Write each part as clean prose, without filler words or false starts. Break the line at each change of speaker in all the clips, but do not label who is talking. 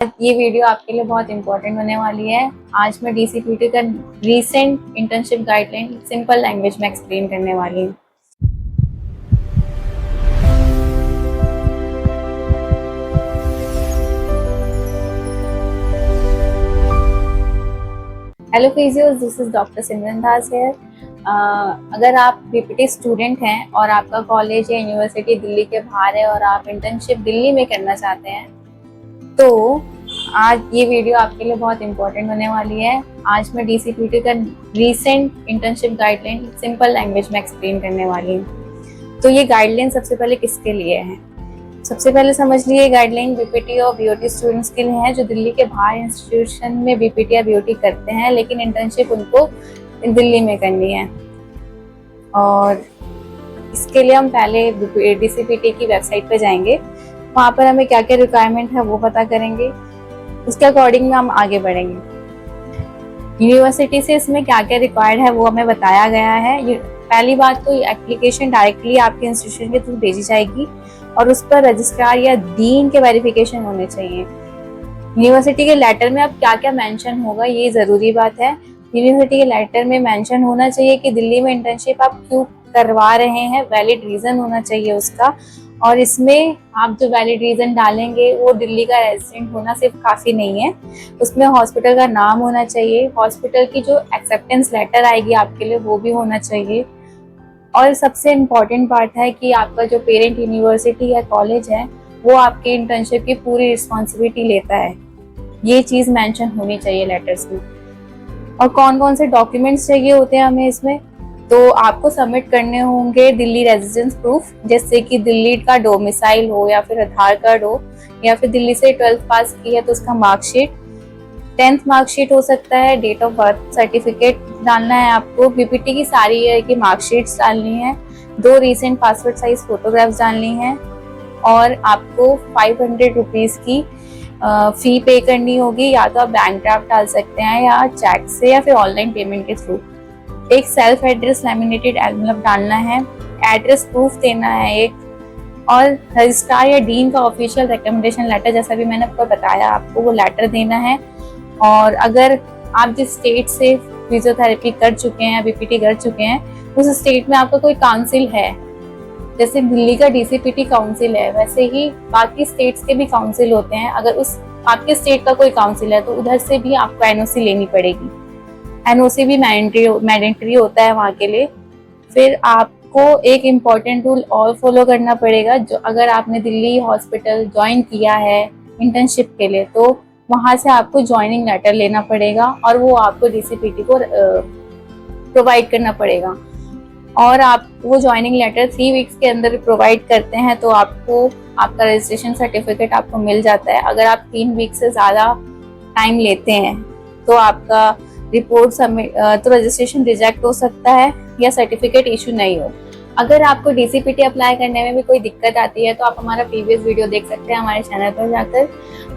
ये वीडियो आपके लिए बहुत इंपॉर्टेंट होने वाली है। आज मैं डीसीपीटी का recent internship guideline simple language में एक्सप्लेन करने वाली हूँ। Hello physios, this is doctor सिमरन दास है। अगर आप बीपीटी स्टूडेंट हैं और आपका कॉलेज या यूनिवर्सिटी दिल्ली के बाहर है और आप इंटर्नशिप दिल्ली में करना चाहते हैं तो आज ये वीडियो आपके लिए बहुत इंपॉर्टेंट होने वाली है। आज मैं डीसीपीटी का recent internship guideline simple language में एक्सप्लेन करने वाली हूँ। तो ये गाइडलाइन सबसे पहले किसके लिए है? सबसे पहले समझ लिए गाइडलाइन बीपीटी और बीओटी स्टूडेंट्स के लिए है जो दिल्ली के बाहर इंस्टीट्यूशन में बीपीटी या बीओटी करते हैं, लेकिन इंटर्नशिप उनको दिल्ली में करनी है। और इसके लिए हम पहले डीसीपीटी की वेबसाइट पे जाएंगे, वहाँ पर हमें क्या क्या रिक्वायरमेंट है वो पता करेंगे, उसके अकॉर्डिंग में हम आगे बढ़ेंगे। यूनिवर्सिटी से इसमें क्या क्या रिक्वायर्ड है वो हमें बताया गया है। पहली बात तो एप्लीकेशन डायरेक्टली आपके इंस्टीट्यूशन के थ्रू भेजी जाएगी और उस पर रजिस्ट्रार या डीन के वेरिफिकेशन होने चाहिए। यूनिवर्सिटी के लेटर में अब क्या क्या मेंशन होगा ये ज़रूरी बात है। यूनिवर्सिटी के लेटर में मेंशन होना चाहिए कि दिल्ली में इंटर्नशिप आप क्यों करवा रहे हैं, वैलिड रीज़न होना चाहिए उसका। और इसमें आप जो वैलिड रीज़न डालेंगे वो दिल्ली का रेजिडेंट होना सिर्फ काफ़ी नहीं है, उसमें हॉस्पिटल का नाम होना चाहिए, हॉस्पिटल की जो एक्सेप्टेंस लेटर आएगी आपके लिए वो भी होना चाहिए। और सबसे इम्पॉर्टेंट बात है कि आपका जो पेरेंट यूनिवर्सिटी या कॉलेज है वो आपके इंटर्नशिप की पूरी रिस्पॉन्सिबिलिटी लेता है, ये चीज़ मेंशन होनी चाहिए लेटर्स में। और कौन कौन से डॉक्यूमेंट्स चाहिए होते हैं हमें इसमें, तो आपको सबमिट करने होंगे दिल्ली रेजिडेंस प्रूफ, जैसे कि दिल्ली का डोमिसाइल हो या फिर आधार कार्ड हो, या फिर दिल्ली से 12th पास की है तो उसका मार्कशीट, 10th मार्कशीट हो सकता है, डेट ऑफ बर्थ सर्टिफिकेट डालना है आपको, बीपीटी की सारी ईयर की मार्कशीट्स डालनी है, 2 रीसेंट पासपोर्ट साइज फोटोग्राफ्स डालनी है, और आपको 500 रुपीज़ की फी पे करनी होगी। या तो आप बैंक ड्राफ्ट डाल सकते हैं या चेक से या फिर ऑनलाइन पेमेंट के थ्रू। एक सेल्फ एड्रेस लैमिनेटेड एनवलप डालना है, एड्रेस प्रूफ देना है एक, और रजिस्ट्रार या डीन का ऑफिशियल रिकमेंडेशन लेटर, जैसा भी मैंने आपको बताया, आपको वो लेटर देना है। और अगर आप जिस स्टेट से फिजियोथेरेपी कर चुके हैं, बीपीटी कर चुके हैं, उस स्टेट में आपका कोई काउंसिल है, जैसे दिल्ली का डीसीपीटी काउंसिल है वैसे ही बाकी स्टेट्स के भी काउंसिल होते हैं। अगर उस आपके स्टेट का कोई काउंसिल है तो उधर से भी आपको एनओसी लेनी पड़ेगी। एनओसी भी मैंडेटरी होता है वहाँ के लिए। फिर आपको एक इम्पॉर्टेंट रूल और फॉलो करना पड़ेगा, जो अगर आपने दिल्ली हॉस्पिटल ज्वाइन किया है इंटर्नशिप के लिए तो वहाँ से आपको ज्वाइनिंग लेटर लेना पड़ेगा और वो आपको डीसीपीटी को प्रोवाइड करना पड़ेगा। और आप वो ज्वाइनिंग लेटर 3 वीक्स के अंदर प्रोवाइड करते हैं तो आपको आपका रजिस्ट्रेशन सर्टिफिकेट आपको मिल जाता है। अगर आप 3 वीक से ज़्यादा टाइम लेते हैं तो आपका रिपोर्ट सबमिट तो रजिस्ट्रेशन रिजेक्ट हो सकता है या सर्टिफिकेट इशू नहीं हो। अगर आपको डीसीपीटी अप्लाई करने में भी कोई दिक्कत आती है तो आप हमारा प्रीवियस वीडियो देख सकते हैं हमारे चैनल पर जाकर।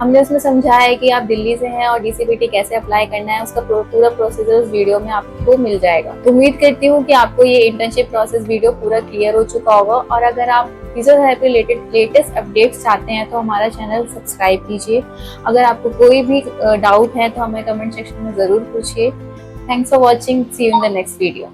हमने उसमें समझाया है कि आप दिल्ली से हैं और डीसीपीटी कैसे अप्लाई करना है, उसका पूरा प्रोसीजर उस वीडियो में आपको मिल जाएगा। उम्मीद करती हूँ कि आपको ये इंटर्नशिप प्रोसेस वीडियो पूरा क्लियर हो चुका होगा। और अगर आप फिजियोथेरेपी रिलेटेड लेटेस्ट अपडेट्स चाहते हैं तो हमारा चैनल सब्सक्राइब कीजिए। अगर आपको कोई भी डाउट है तो हमें कमेंट सेक्शन में ज़रूर पूछिए। Thanks for watching, see you in the next video.